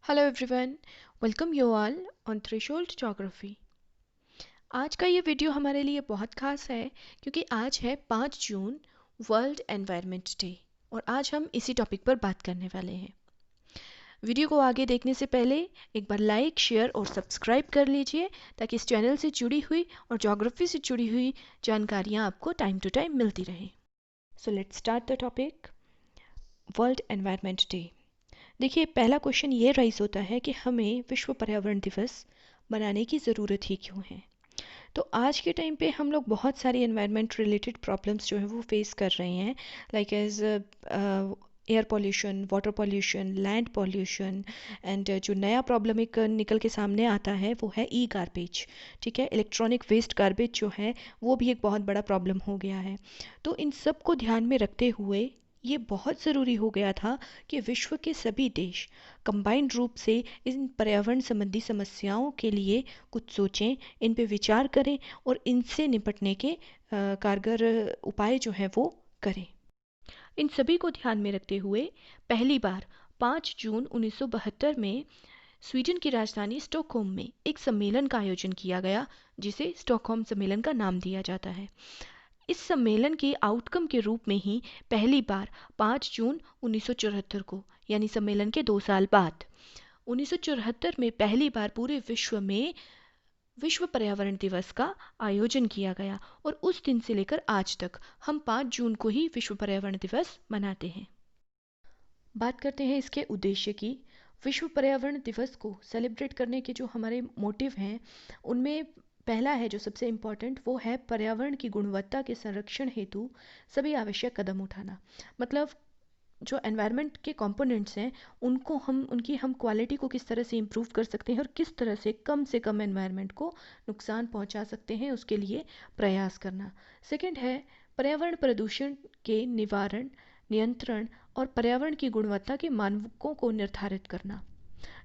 Hello everyone, welcome you all on threshold geography. आज का ये वीडियो हमारे लिए बहुत खास है क्योंकि आज है 5 जून, वर्ल्ड एनवायरनमेंट डे, और आज हम इसी टॉपिक पर बात करने वाले हैं। वीडियो को आगे देखने से पहले एक बार लाइक, शेयर और सब्सक्राइब कर लीजिए ताकि इस चैनल से जुड़ी हुई और ज्योग्राफी से जुड़ी हुई जानकारियाँ आपको टाइम टू टाइम मिलती रहें। So let's start the topic, world environment day. देखिए, पहला क्वेश्चन ये राइज होता है कि हमें विश्व पर्यावरण दिवस बनाने की ज़रूरत ही क्यों है। तो आज के टाइम पे हम लोग बहुत सारी एनवायरनमेंट रिलेटेड प्रॉब्लम्स जो है वो फेस कर रहे हैं, like as air pollution, water pollution, land pollution, and जो नया प्रॉब्लम एक निकल के सामने आता है वो है ई गार्बेज। ठीक है, इलेक्ट्रॉनिक वेस्ट गार्बेज जो है वो भी एक बहुत बड़ा प्रॉब्लम हो गया है। तो इन सब को ध्यान में रखते हुए ये बहुत ज़रूरी हो गया था कि विश्व के सभी देश कंबाइंड रूप से इन पर्यावरण संबंधी समस्याओं के लिए कुछ सोचें, इन पे विचार करें और इनसे निपटने के कारगर उपाय जो हैं वो करें। इन सभी को ध्यान में रखते हुए पहली बार 5 जून 1972 में स्वीडन की राजधानी स्टॉकहोम में एक सम्मेलन का आयोजन किया गया, जिसे स्टॉकहोम सम्मेलन का नाम दिया जाता है। इस सम्मेलन के आउटकम के रूप में ही पहली बार 5 जून 1974 को, यानी सम्मेलन के 2 साल बाद, 1974 में पहली बार पूरे विश्व में विश्व पर्यावरण दिवस का आयोजन किया गया, और उस दिन से लेकर आज तक हम 5 जून को ही विश्व पर्यावरण दिवस मनाते हैं। बात करते हैं इसके उद्देश्य की। विश्व पर्यावरण दिवस को सेलिब्रेट करने के जो हमारे मोटिव हैं, उनमें पहला है जो सबसे इम्पॉर्टेंट, वो है पर्यावरण की गुणवत्ता के संरक्षण हेतु सभी आवश्यक कदम उठाना। मतलब जो एनवायरनमेंट के कंपोनेंट्स हैं उनकी हम क्वालिटी को किस तरह से इम्प्रूव कर सकते हैं और किस तरह से कम एनवायरनमेंट को नुकसान पहुंचा सकते हैं, उसके लिए प्रयास करना। सेकंड है पर्यावरण प्रदूषण के निवारण, नियंत्रण और पर्यावरण की गुणवत्ता के मानकों को निर्धारित करना।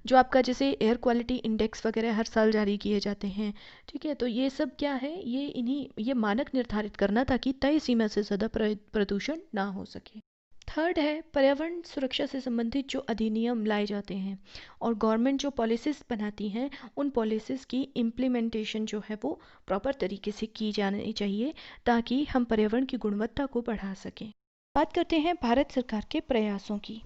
जो आपका जैसे एयर क्वालिटी इंडेक्स वगैरह हर साल जारी किए जाते हैं, ठीक है, तो ये सब क्या है, ये मानक निर्धारित करना ताकि तय सीमा से ज़्यादा प्रदूषण ना हो सके। थर्ड है पर्यावरण सुरक्षा से संबंधित जो अधिनियम लाए जाते हैं और गवर्नमेंट जो पॉलिसीज़ बनाती हैं, उन पॉलिसीज़ की इम्प्लीमेंटेशन जो है वो प्रॉपर तरीके से की जानी चाहिए ताकि हम पर्यावरण की गुणवत्ता को बढ़ा सकें। बात करते हैं भारत सरकार के प्रयासों की।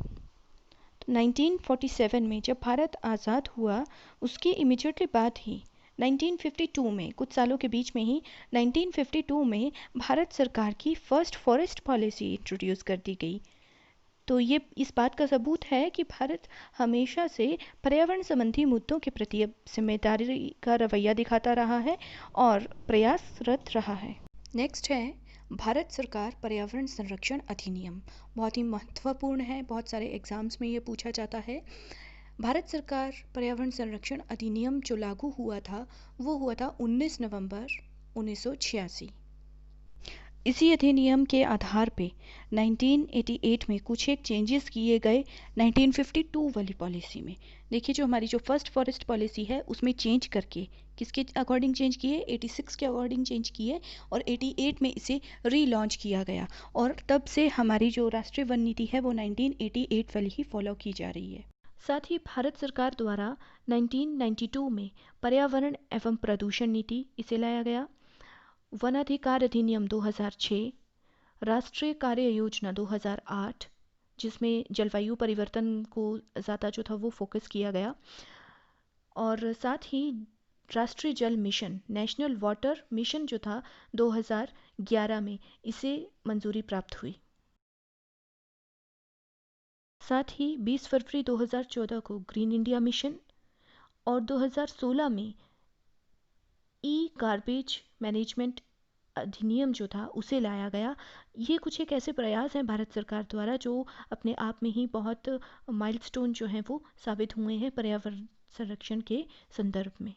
तो 1947 में जब भारत आज़ाद हुआ, उसके इमीडिएटली बाद ही 1952 में, कुछ सालों के बीच में ही 1952 में भारत सरकार की फर्स्ट फॉरेस्ट पॉलिसी इंट्रोड्यूस कर दी गई। तो ये इस बात का सबूत है कि भारत हमेशा से पर्यावरण संबंधी मुद्दों के प्रति जिम्मेदारी का रवैया दिखाता रहा है और प्रयासरत रहा है। नेक्स्ट है भारत सरकार पर्यावरण संरक्षण अधिनियम। बहुत ही महत्वपूर्ण है, बहुत सारे एग्जाम्स में ये पूछा जाता है। भारत सरकार पर्यावरण संरक्षण अधिनियम जो लागू हुआ था वो हुआ था 19 नवंबर 1986। इसी अधिनियम के आधार पे 1988 में कुछ एक चेंजेस किए गए 1952 वाली पॉलिसी में। देखिए, जो हमारी जो फर्स्ट फॉरेस्ट पॉलिसी है उसमें चेंज करके किसके अकॉर्डिंग चेंज किए, 86 के अकॉर्डिंग चेंज किए और 88 में इसे रीलॉन्च किया गया, और तब से हमारी जो राष्ट्रीय वन नीति है वो 1988 वाली ही फॉलो की जा रही है। साथ ही भारत सरकार द्वारा 1992 में पर्यावरण एवं प्रदूषण नीति इसे लाया गया, वन अधिकार अधिनियम 2006, राष्ट्रीय कार्य योजना 2008, जिसमें जलवायु परिवर्तन को ज़्यादा जो था वो फोकस किया गया, और साथ ही राष्ट्रीय जल मिशन, नेशनल वाटर मिशन जो था 2011 में, इसे मंजूरी प्राप्त हुई। साथ ही 20 फरवरी 2014 को ग्रीन इंडिया मिशन और 2016 में ई गार्बेज मैनेजमेंट अधिनियम जो था उसे लाया गया। ये कुछ एक ऐसे प्रयास हैं भारत सरकार द्वारा जो अपने आप में ही बहुत माइलस्टोन जो हैं वो साबित हुए हैं पर्यावरण संरक्षण के संदर्भ में।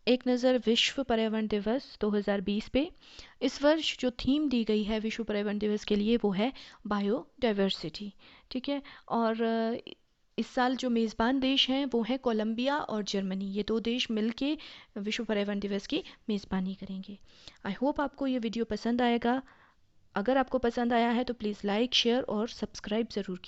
एक नज़र विश्व पर्यावरण दिवस 2020 पे। इस वर्ष जो थीम दी गई है विश्व पर्यावरण दिवस के लिए वो है बायोडाइवर्सिटी। ठीक है, और इस साल जो मेज़बान देश हैं वो हैं कोलंबिया और जर्मनी। ये दो देश मिलके विश्व पर्यावरण दिवस की मेज़बानी करेंगे। आई होप आपको ये वीडियो पसंद आएगा। अगर आपको पसंद आया है तो प्लीज़ लाइक, शेयर और सब्सक्राइब ज़रूर कीजिए।